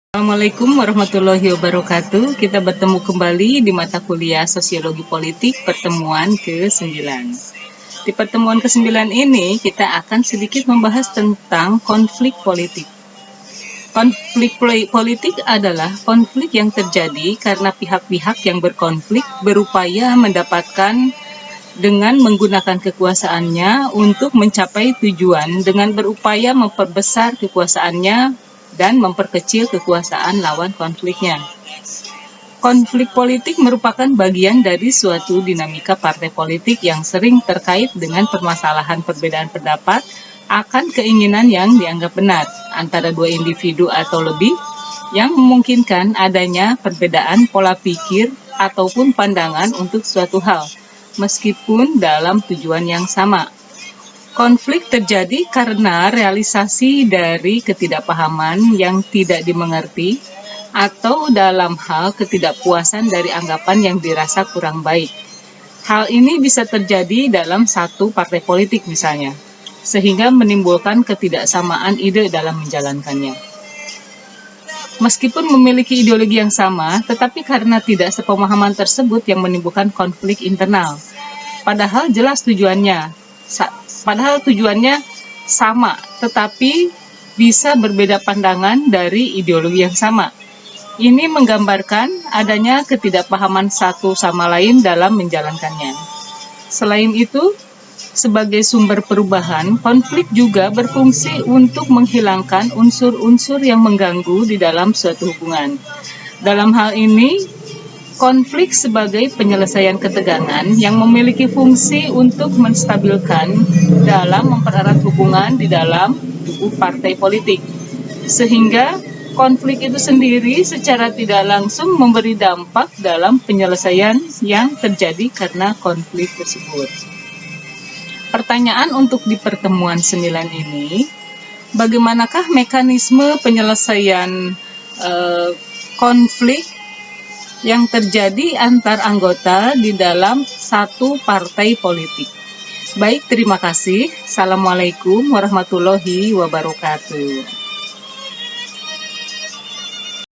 Assalamualaikum warahmatullahi wabarakatuh. Kita bertemu kembali di mata kuliah Sosiologi Politik pertemuan ke-9. Di pertemuan ke-9 ini kita akan sedikit membahas tentang konflik politik. Konflik politik adalah konflik yang terjadi karena pihak-pihak yang berkonflik berupaya mendapatkan dengan menggunakan kekuasaannya untuk mencapai tujuan dengan berupaya memperbesar kekuasaannya dan memperkecil kekuasaan lawan konfliknya. Konflik politik merupakan bagian dari suatu dinamika partai politik yang sering terkait dengan permasalahan perbedaan pendapat akan keinginan yang dianggap benar antara dua individu atau lebih yang memungkinkan adanya perbedaan pola pikir ataupun pandangan untuk suatu hal, meskipun dalam tujuan yang sama. Konflik terjadi karena realisasi dari ketidakpahaman yang tidak dimengerti atau dalam hal ketidakpuasan dari anggapan yang dirasa kurang baik. Hal ini bisa terjadi dalam satu partai politik misalnya, sehingga menimbulkan ketidaksamaan ide dalam menjalankannya. Meskipun memiliki ideologi yang sama, tetapi karena tidak sepemahaman tersebut yang menimbulkan konflik internal. Padahal tujuannya sama, tetapi bisa berbeda pandangan dari ideologi yang sama. Ini menggambarkan adanya ketidakpahaman satu sama lain dalam menjalankannya. Selain itu, sebagai sumber perubahan, konflik juga berfungsi untuk menghilangkan unsur-unsur yang mengganggu di dalam suatu hubungan. Dalam hal ini, konflik sebagai penyelesaian ketegangan yang memiliki fungsi untuk menstabilkan dalam mempererat hubungan di dalam tubuh partai politik. Sehingga konflik itu sendiri secara tidak langsung memberi dampak dalam penyelesaian yang terjadi karena konflik tersebut. Pertanyaan untuk di pertemuan 9 ini, bagaimanakah mekanisme penyelesaian konflik yang terjadi antar anggota di dalam satu partai politik? Baik, terima kasih. Assalamualaikum warahmatullahi wabarakatuh.